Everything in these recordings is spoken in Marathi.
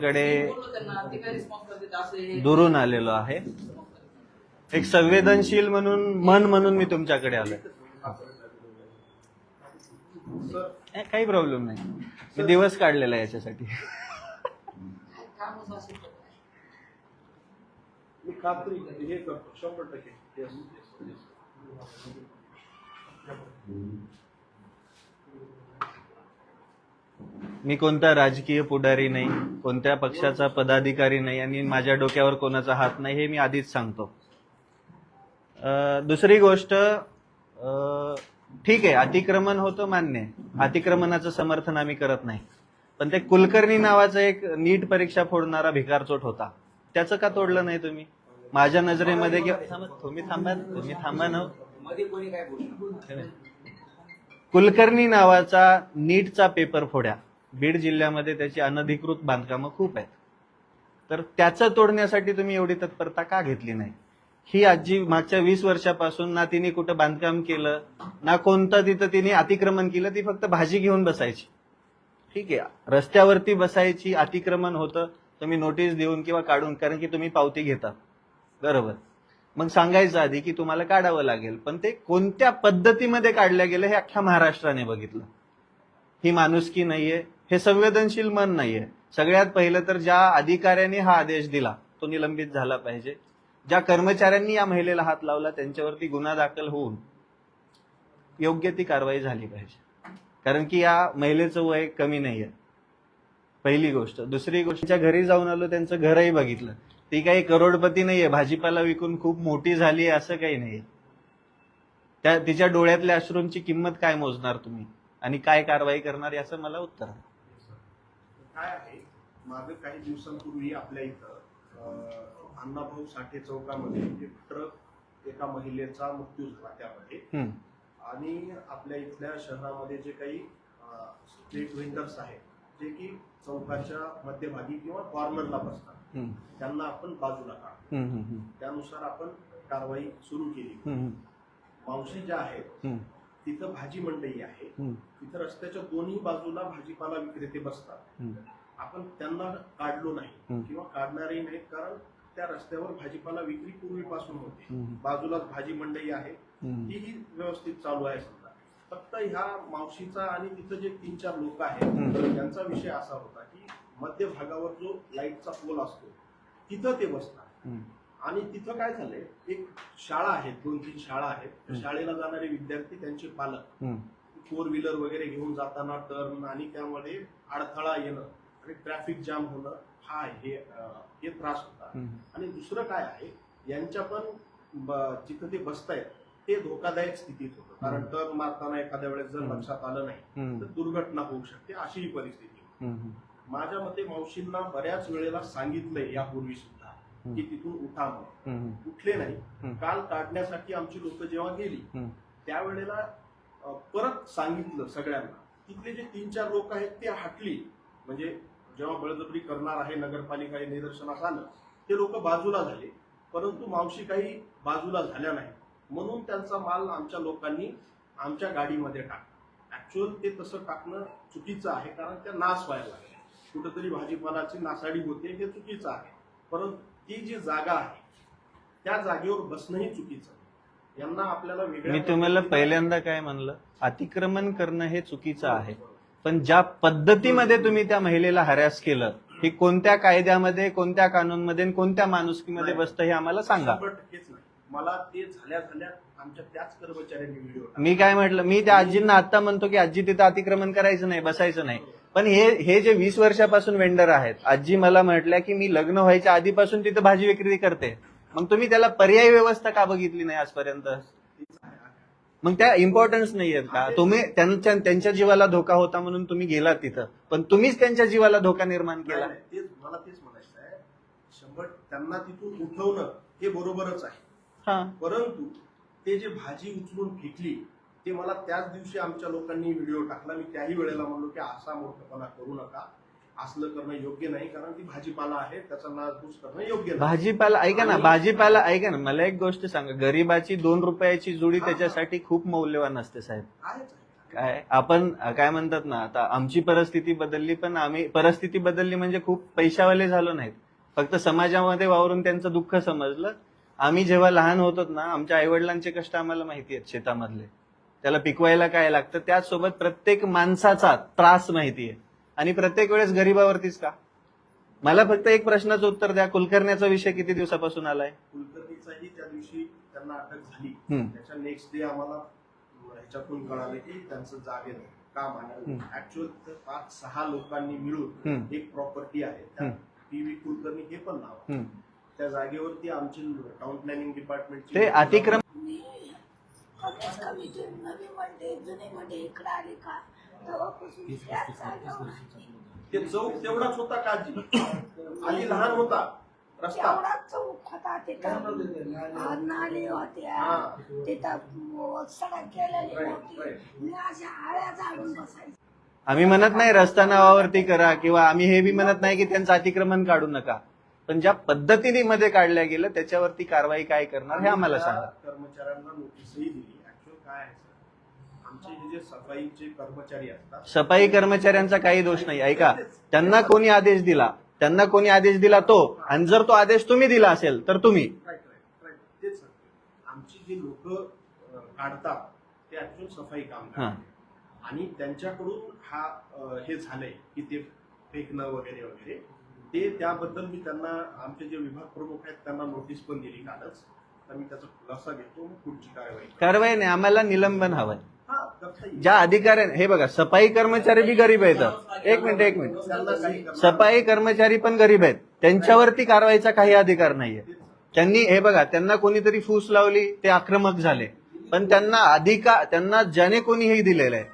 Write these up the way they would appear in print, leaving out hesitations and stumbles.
तुमच्याकडे दुरून आलेलो आहे. एक संवेदनशील म्हणून मी तुमच्याकडे आलोय. काही प्रॉब्लेम नाही, मी दिवस काढलेला आहे याच्यासाठी. मी खात्री हे करतो 100%. मी कोणता राजकीय पुढारी नाही, कोणत्या पक्षाचा पदाधिकारी नाही आणि माझ्या डोक्यावर कोणाचा हात नाही, हे मी आधीच सांगतो. दुसरी गोष्ट, ठीक आहे, अतिक्रमण होतं, मान्य आहे, अतिक्रमणाचं समर्थन आम्ही करत नाही. पण ते कुलकर्णी नावाचा एक नीट परीक्षा फोडणारा भिकारचोट होता, त्याचं का तोडलं नाही तुम्ही? माझ्या नजरेमध्ये तुम्ही थांबा ना. कुलकर्णी नावाचा नीटचा पेपर फोड्या, बीड जिल्ह्यामध्ये त्याची अनधिकृत बांधकामं खूप आहेत. तर त्याचं तोडण्यासाठी तुम्ही एवढी तत्परता का घेतली नाही? ही आजी मागच्या 20 वर्षापासून ना तिने कुठं बांधकाम केलं, ना कोणतं तिथं तिने अतिक्रमण केलं. ती फक्त भाजी घेऊन बसायची. ठीक आहे, रस्त्यावरती बसायची, अतिक्रमण होतं, तुम्ही नोटीस देऊन किंवा काढून, कारण की तुम्ही पावती घेता, बरोबर, मग सांगायचं आधी की तुम्हाला काढावं लागेल. पण ते कोणत्या पद्धतीमध्ये काढलं गेलं हे अख्ख्या महाराष्ट्राने बघितलं. ही माणुसकी नाहीये, हे संवेदनशील मन नाहीये. सगळ्यात पहिलं तर ज्या अधिकाऱ्यांनी हा आदेश दिला तो निलंबित झाला पाहिजे. ज्या कर्मचाऱ्यांनी या महिलेला हात लावला त्यांच्यावरती गुन्हा दाखल होऊन योग्य ती कारवाई झाली पाहिजे, कारण की या महिलेचं वय कमी नाहीये, पहिली गोष्ट. दुसरी गोष्ट, त्यांच्या घरी जाऊन आलो, त्यांचं घरही बघितलं. ती काही करोडपती नाहीये, भाजीपाला विकून खूप मोठी झाली असं काही नाहीये. तिच्या डोळ्यातल्या अश्रूंची किंमत काय मोजणार तुम्ही आणि काय कारवाई करणार याचं मला उत्तर आहे. काय आहे, मागे काही दिवसांपूर्वी आपल्या इथं अण्णाभाऊ साठे चौकामध्ये एक ट्रक एका महिलेचा मृत्यू झाला त्यामध्ये. आणि आपल्या इथल्या शहरामध्ये जे काही स्ट्रीट वेंडर्स आहेत जे की चौकाच्या मध्यभागी किंवा कॉर्नरला बसतात, त्यांना आपण बाजूला काढतो. त्यानुसार आपण कारवाई सुरू केली. मावशी ज्या आहेत तिथं भाजी मंडई आहे, तिथं रस्त्याच्या दोन्ही बाजूला भाजीपाला विक्रेते बसतात. आपण त्यांना काढलो नाही किंवा काढणारही नाही, कारण त्या रस्त्यावर भाजीपाला विक्री पूर्वीपासून होते. बाजूलाच भाजी मंडई आहे, तीही व्यवस्थित चालू आहे. समजा फक्त ह्या मावशीचा आणि तिथं जे 3-4 लोक आहेत त्यांचा विषय असा होता की मध्य भागावर जो लाईटचा पोल असतो तिथं ते बसतात. आणि तिथं काय झालंय, एक शाळा आहेत, 2-3 शाळा आहेत, शाळेला जाणारे विद्यार्थी, त्यांचे पालक 4 व्हीलर वगैरे घेऊन जाताना टर्न आणि त्यामध्ये अडथळा येणं आणि ट्रॅफिक जाम होणं हे त्रास होता. आणि दुसरं काय आहे, यांच्या पण जिथं ते बसतायत ते धोकादायक स्थितीत होतं, कारण टर्न मारताना एखाद्या वेळेस जर लक्षात आलं नाही तर दुर्घटना होऊ शकते, अशीही परिस्थिती. माझ्या मते मावशींना बऱ्याच वेळेला सांगितलंय यापूर्वी सुद्धा की तिथून उठा, मग उठले नाही. काल काढण्यासाठी आमची लोक जेव्हा गेली त्यावेळेला परत सांगितलं सगळ्यांना. तिथले जे 3-4 लोक आहेत ते हटली, म्हणजे जेव्हा बळजबरी करणार आहे नगरपालिका निदर्शनास आलं ते लोक बाजूला झाले, परंतु मावशी काही बाजूला झाल्या नाही. म्हणून त्यांचा माल आमच्या लोकांनी आमच्या गाडीमध्ये टाकला. ऍक्च्युअल ते तसं टाकणं चुकीचं आहे, कारण त्या नाश व्हायला लागल्या, कुठंतरी भाजीपालाची नासाडी होते, हे चुकीचं आहे. परंतु ती जी जागा आहे त्या जागेवर बसणंही चुकीचं. यांना आपल्याला मी तुम्हाला पहिल्यांदा काय म्हणलं, अतिक्रमण करणं हे चुकीचं आहे, पण ज्या पद्धतीमध्ये तुम्ही त्या महिलेला हॅरॅस केलं हे कोणत्या कायद्यामध्ये, कोणत्या कानूनमध्ये, कोणत्या माणुसकीमध्ये बसतं हे आम्हाला सांगा. 100%च नाही. मला ते झाल्या आमच्या त्याच कर्मचाऱ्यांनी व्हिडिओ. मी काय म्हटलं, मी त्या आजींना आता म्हणतो की आजी तिथं अतिक्रमण करायचं नाही, बसायचं नाही. पण हे जे 20 वर्षापासून वेंडर आहेत, आजी मला म्हटल्या की मी लग्न व्हायच्या आधीपासून तिथं भाजी विक्री करते, मग तुम्ही त्याला पर्यायी व्यवस्था का बघितली नाही आजपर्यंत? मग त्या इम्पॉर्टन्स नाहीयेत का? तुम्ही त्यांच्या जीवाला धोका होता म्हणून तुम्ही गेलात तिथं, पण तुम्हीच त्यांच्या जीवाला धोका निर्माण केला. मला तेच म्हणायचं आहे, 100 त्यांना तिथून उठवणं हे बरोबरच आहे. परंतु ते जे भाजी उचलून फेकली ते मला त्याच दिवशी आमच्या लोकांनी व्हिडिओ टाकला. मी त्याही वेळेला म्हणलो की असा मूर्खपणा करू नका, असलं करणं योग्य नाही, कारण ती भाजीपाला आहे, त्याचा नासधूस करणं योग्य नाही. भाजीपाला ऐका ना, भाजीपाला ऐका ना, मला एक गोष्ट सांगा, गरीबाची 2 रुपयाची जुडी त्याच्यासाठी खूप मौल्यवान असते साहेब. काय आपण काय म्हणतात ना, आता आमची परिस्थिती बदलली, पण आम्ही परिस्थिती बदलली म्हणजे खूप पैशावाले झालो नाहीत, फक्त समाजामध्ये वावरून त्यांचं दुःख समजलं. आम्ही जेव्हा लहान होतो ना, आमच्या आईवडिलांचे कष्ट आम्हाला माहिती आहेत शेतामधले, त्याला पिकवायला काय लागतं, त्याचसोबत प्रत्येक माणसाचा त्रास माहिती आहे. आणि प्रत्येक वेळेस गरीबावरतीच का? मला फक्त एक प्रश्नाचं उत्तर द्या, कुलकर्ण्याचा विषय किती दिवसापासून आलाय? कुलकर्णीचाही त्या दिवशी त्यांना अटक झाली, हम्म. त्याच्या नेक्स्ट डे आम्हाला ह्याच्यातून कळालं की त्यांचं जागेत काम आहे. ऍक्च्युअल 5-6 लोकांनी मिळून एक प्रॉपर्टी आहे, त्या पी.व्ही. कुलकर्णी हे पण नाव आहे. त्या जागेवरती आमची टाउन प्लॅनिंग डिपार्टमेंट ते अतिक्रम कमीच कमी ते नवी मंडई जुनी मंडई इकडे आली का तेव्हापासून त्याच जागेवर आहे. ते चौक तेवढाच होता का आजी? आधी लहान होता रस्ता, एवढा चौक होता तिथं, नाली होत्या तिथं, सडक केलेली नव्हती. मी अशा आळ्या झाडून बसायची. आम्ही म्हणत नाही रस्ता नावावरती करा, किंवा आम्ही हे बी म्हणत नाही की त्यांचं अतिक्रमण काढू नका, पण ज्या पद्धतीने मध्ये काढल्या गेलं त्याच्यावरती कारवाई काय करणार हे आम्हाला सांगा. कर्मचाऱ्यांना नोटीसही दिली. ऍक्च्युअल काय आहे सर, आमचे हे जे सफाईचे कर्मचारी असतात, सफाई कर्मचाऱ्यांचा काही दोष नाही. ऐका, त्यांना कोणी आदेश दिला तो, आणि जर तो आदेश तुम्ही दिला असेल तर तुम्ही. राईट तेच सर, आमची जी लोक काढतात ते ऍक्च्युअल सफाई कामगार, आणि त्यांच्याकडून हे झालंय की ते फेकणं वगैरे वगैरे, ते त्याबद्दल मी त्यांना, आमचे जे विभाग प्रमुख आहेत त्यांना नोटीस पण दिली कालच. तर मी त्याचा खुलासा घेतो, पुढची कारवाई नाही, आम्हाला निलंबन हवंय. करता येईल. ज्या अधिकाऱ्याने, हे बघा, सफाई कर्मचारी बी गरीब आहेत. एक मिनिट, त्यांना काही करणार सफाई कर्मचारी पण गरीब आहेत, त्यांच्यावरती कारवाईचा काही अधिकार नाहीये. त्यांनी, हे बघा, त्यांना कोणीतरी फूस लावली, ते आक्रमक झाले, पण त्यांना ज्याने कोणीही दिलेला आहे,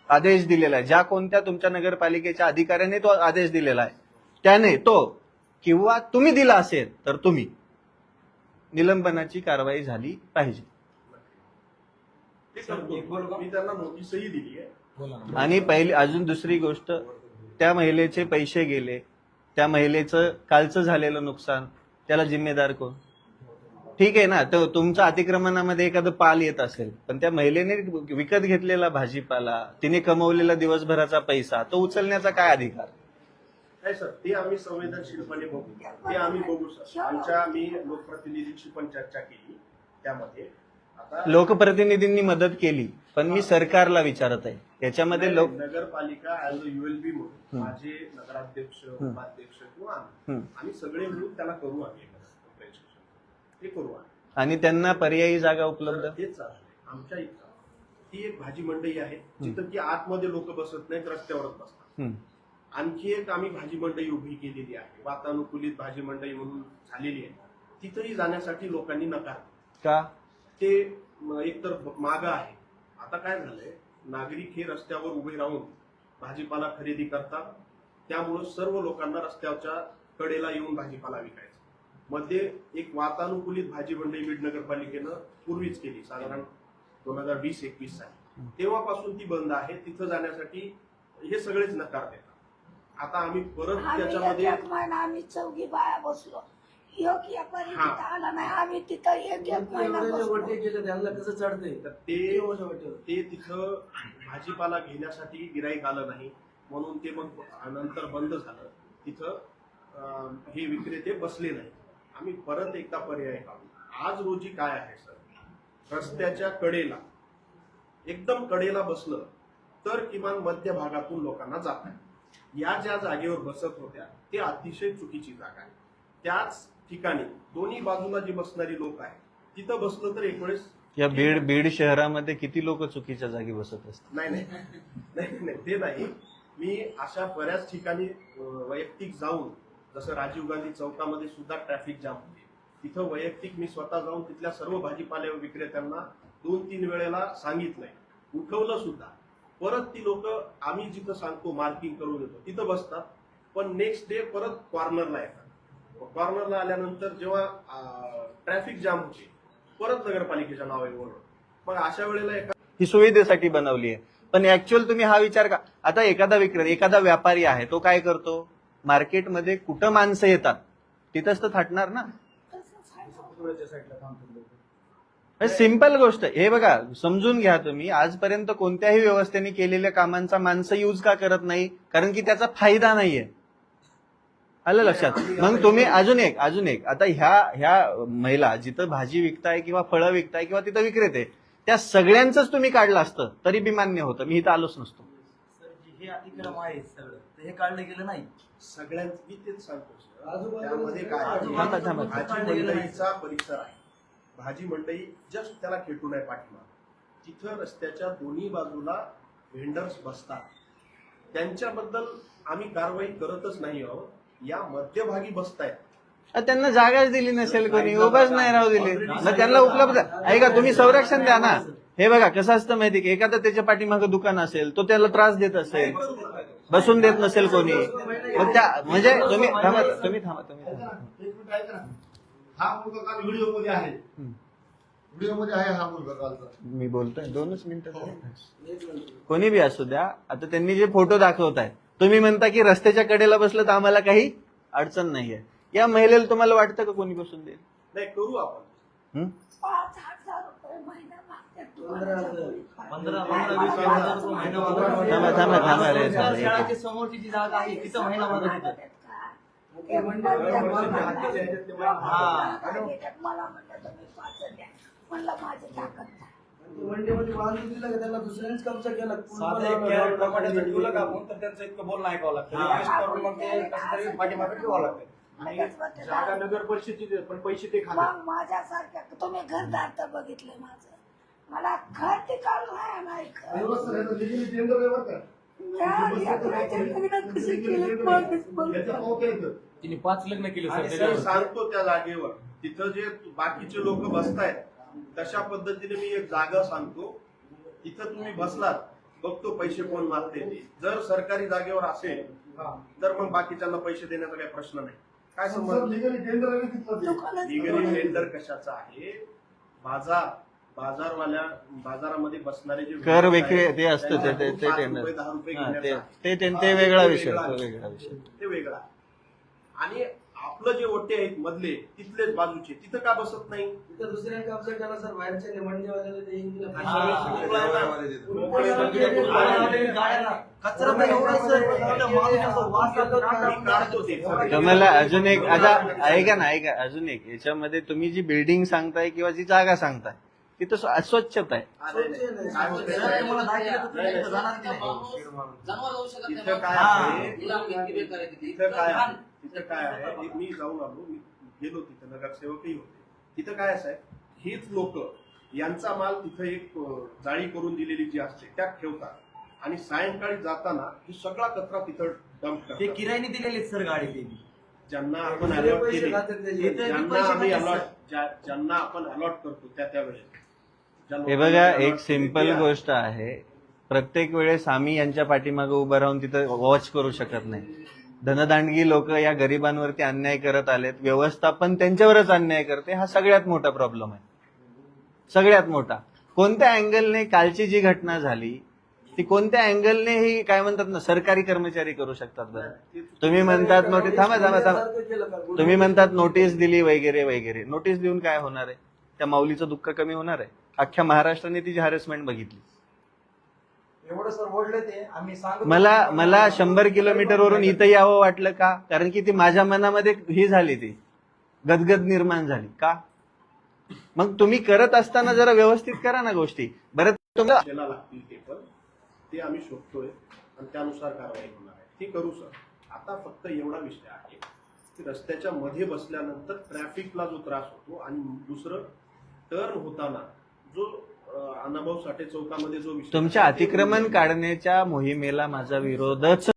आदेश दिलेला आहे, ज्या कोणत्या तुमच्या नगरपालिकेच्या अधिकाऱ्याने तो आदेश दिलेला आहे, त्याने तो, किंवा तुम्ही दिला असेल तर तुम्ही, निलंबनाची कारवाई झाली पाहिजे. ते करतो. मी त्यांना नोटीसही दिली आहे. आणि पहिली अजून दुसरी गोष्ट, त्या महिलेचे पैसे गेले, त्या महिलेचं कालचं झालेलं नुकसान, त्याला जिम्मेदार कोण? ठीक आहे ना, तर तुमच्या अतिक्रमणामध्ये एखादं पाल येत असेल, पण त्या महिलेने विकत घेतलेला भाजीपाला, तिने कमवलेला दिवसभराचा पैसा, तो उचलण्याचा काय अधिकार? नाही सर, ते आम्ही संवेदनशीलपणे बघू, ते आम्ही बघू सर. मी लोकप्रतिनिधींशी पण चर्चा केली त्यामध्ये. आता लोकप्रतिनिधींनी मदत केली, पण मी सरकारला विचारत आहे याच्यामध्ये नगरपालिका ऍज अ युएलबी म्हणून माझे नगराध्यक्ष, उपाध्यक्ष किंवा आम्ही सगळे मिळून त्याला करू, आम्ही ते करू. आणि त्यांना पर्यायी जागा उपलब्ध. तेच आमच्या इथं ती एक भाजी मंडई आहे, जिथं की आतमध्ये लोक बसत नाहीत, रस्त्यावरच बसतात. आणखी एक आम्ही भाजी मंडई उभी केलेली आहे, वातानुकूलित भाजी मंडई म्हणून झालेली आहे. तिथंही जाण्यासाठी लोकांनी नकार का? ते एकतर मागं आहे. आता काय झालंय, नागरिक हे रस्त्यावर उभे राहून भाजीपाला खरेदी करतात, त्यामुळं सर्व लोकांना रस्त्याच्या कडेला येऊन भाजीपाला विकायचा. मध्ये एक वातानुकूलित भाजी मंडई बीड नगरपालिकेनं पूर्वीच केली, साधारण 2020-21 साली. तेव्हापासून ती बंद आहे. तिथं जाण्यासाठी हे सगळेच नकार देतात. आता आम्ही परत त्याच्यामध्ये आम्ही 4 बाया बसलो, एक व्यापारी तिथं आला नाही, आम्ही तिथं एक महिना बसलो. ते तिथं भाजीपाला घेण्यासाठी गिराईक आलं नाही म्हणून ते मग नंतर बंद झालं. तिथं हे विक्रेते बसले नाही. आम्ही परत एकदा पर्याय काढू. आज रोजी काय आहे सर, रस्त्याच्या कडेला, एकदम कडेला बसलं तर किमान मध्य भागातून लोकांना जात आहे. या ज्या जागेवर बसत होत्या ते अतिशय चुकीची जागा आहे. त्याच ठिकाणी दोन्ही बाजूला जी बसणारी लोक आहेत, तिथं बसलं तर एक वेळेस. या बीड शहरामध्ये किती लोक चुकीच्या जागी बसत असतात? नाही ते नाही. मी अशा बऱ्याच ठिकाणी वैयक्तिक जाऊन, जसं राजीव गांधी चौकामध्ये सुद्धा ट्रॅफिक जाम होते, तिथं वैयक्तिक मी स्वतः जाऊन तिथल्या सर्व भाजीपाले विक्रेत्यांना 2-3 वेळेला सांगितलंय, उठवलं सुद्धा. परत ती लोक आम्ही जिथं सांगतो मार्किंग करून देतो तिथं बसतात, पण नेक्स्ट डे परत कॉर्नरला येतात. कॉर्नरला आल्यानंतर जेव्हा ट्रॅफिक जाम होते, परत नगरपालिकेच्या नावावर. मग अशा वेळेला ही सुविधेसाठी बनवली आहे, पण ऍक्च्युअल तुम्ही हा विचार का, आता एखादा व्यापारी आहे, तो काय करतो, मार्केटमध्ये कुठं माणसं येतात तिथंच तर थाटणार ना. सिंपल गोष्ट हे बघा, समजून घ्या तुम्ही. आजपर्यंत कोणत्याही व्यवस्थेने केलेल्या कामांचा माणसं यूज का करत नाही? कारण की त्याचा फायदा नाहीये. आलं लक्षात? मग तुम्ही अजून एक आता ह्या महिला जिथं भाजी विकताय किंवा फळं विकताय किंवा तिथं विक्रेते, त्या सगळ्यांचंच तुम्ही काढलं असतं तरी बी मान्य होतं, मी इथं आलोच नसतो. हे अतिक्रम आहे सगळं, तर हे काढलं गेलं नाही. सगळ्यांचं मी तेच सांगतो सर. त्यामध्ये काय थांबा, थांबा. भाजी मंडईचा परिसर आहे. भाजी मंडई जस्ट त्याला खेटून आहे पाठीमाग. तिथं रस्त्याच्या दोन्ही बाजूला व्हेंडर्स बसतात. त्यांच्याबद्दल आम्ही कारवाई करतच नाही आहोत. या मध्यभागी बसतायत, त्यांना जागाच दिली नसेल कोणी, उभाच नाही राहू दिली, मग त्यांना उपलब्ध ऐका तुम्ही संरक्षण द्या ना. हे बघा कसं असतं माहिती की एखादं त्याच्या पाठीमागं दुकान असेल, तो त्याला त्रास देत असेल, बसून देत नसेल कोणी, मग त्या म्हणजे तुम्ही थांबा. एक मिनिट ऐका ना. हा मुलगा काल व्हिडिओमध्ये आहे. व्हिडिओमध्ये आहे हा मुलगा कालचा. मी बोलतोय 2च मिनिटं. कोणी बी असू द्या. आता त्यांनी जे फोटो दाखवताय, तुम्ही म्हणता की रस्त्याच्या कडेला बसलं तर आम्हाला काही अडचण नाहीये. या महिलेला तुम्हाला वाटतं का कोणी बसून देईल? नाही करू आपण. 5,000 रुपये महिना मागतात तुम्हाला. 15-20,000 रुपये महिना थांबा रे. शाळेच्या समोरची जी जागा आहे तिथं महिना मागत होतं. मला म्हणलं तुम्ही 5 द्या, म्हणलं माझी ताकद नाही. मंडीमध्ये बांधून दिलं का त्याला दुसऱ्यानेच कब्जा केला. साधं एक कॅरेट टमाट्याचं ठेवलं का आपण तर त्यांचं इतकं बोलणं ऐकावं लागतं. रिक्वेस्ट करून मग ते कसं तरी पाठीमागे ठेवावं लागतं. आणि जागा नगर परिषदेची पण पैसे ते खातात. मग माझ्यासारख्या तुम्ही घरदार तर बघितलंय माझं. मला घर ते काढून नाही घर. व्यवस्था आहे, legally tender आहे बरं का. कसे केलं मागच बघ. याचा पावत्या येतं. तिने 5 लग्न केले आणि सर सांगतो त्या जागेवर तिथं जे बाकीचे लोक बसतायत तशा पद्धतीने मी एक जागा सांगतो. तिथं तुम्ही बसलात, बघतो पैसे कोण मागते ते. जर सरकारी जागेवर असेल तर मग बाकीच्यांना पैसे देण्याचा काही प्रश्न नाही. काय सर, समज legally tender आहे तिथलं ते. दुकानात लिगली टेंडर कशाचा आहे? बाजारामध्ये बसणारे जे कर विक्री ते असतं, त्यांना ते 5 टेंडर. रुपये, 10 रुपये हा, घेण्याचा ते वेगळा विषय. ते वेगळा. आणि आपलं जे ओटे आहेत मधले तिथलेच बाजूचे तिथं का बसत नाही? तिथं दुसऱ्याने कब्जा केला सर. बाहेरच्या मंडीवाल्याला ते इंजिन कचरा तर एवढा सर, माणूस असं वास येतो ना. मी काढतो ते. तुम्हाला अजून एक आता ऐका अजून एक याच्यामध्ये तुम्ही जी बिल्डिंग सांगताय किंवा जी जागा सांगताय तिथं अस्वच्छता आहे. काय होतंय? जर तुम्हाला दाखवलं तर तुम्ही तिथं जाणार की नाही? तिथं काय आहे? तिथं काय आहे? मी जाऊन आलो, मी गेलो तिथं, नगरसेवकही होते. तिथं काय असं आहे, हेच लोक यांचा माल तिथं एक जाळी करून दिलेली जी असते त्यात ठेवतात आणि सायंकाळी जाताना ही सगळा कचरा तिथं डंप ते करतात. किरायने दिलेले सर गाडी ते. ज्यांना आपण अलॉट केले, इथे ज्यांना पैसे आम्ही खाते, अलॉट ज्यांना आपण अलॉट करतो त्यावेळेस ज्या हे लोकांना बघा allot एक केले सिंपल ते गोष्ट आहे. प्रत्येक वेळेस आम्ही यांच्या पाठीमागे उभं राहून तिथं वॉच करू शकत नाही. धनदांडगी लोक या गरिबांवरती अन्याय करत आलेत, व्यवस्थापन त्यांच्यावरच अन्याय करते. हा सगळ्यात मोठा प्रॉब्लेम आहे, सगळ्यात मोठा. कोणत्या अँगलने कालची जी घटना झाली ती कोणत्या अँगलने ही काय म्हणतात ना सरकारी कर्मचारी करू शकतात बरं? तुम्ही म्हणतात नोटीस थांबा तुम्ही म्हणतात नोटीस दिली वगैरे वगैरे. नोटीस देऊन काय होणार आहे? त्या माऊलीचं दुःख कमी होणार आहे? अख्ख्या महाराष्ट्राने तिची हॅरेसमेंट बघितली. एवढं सर ओढले ते आम्ही सांगतो. मला 100 किलोमीटरवरून इथं यावं वाटलं का? कारण की ती माझ्या मनामध्ये ही झाली, ती गदगद निर्माण झाली का? मग तुम्ही करत असताना जरा व्यवस्थित करा ना गोष्टी. बरं तुम्हाला द्यायला लागतील ते पण ते आम्ही शोधतोय आणि त्यानुसार कारवाई होणार आहे. ते करू सर. आता फक्त एवढा विषय आहे की रस्त्याच्या मध्ये बसल्यानंतर ट्रॅफिकला जो त्रास होतो आणि दुसरं टर्न होताना जो अण्णाभाऊ साठे चौकामध्ये जो विषय तुमच्या अतिक्रमण काढण्याच्या मोहिमेला माझा विरोधच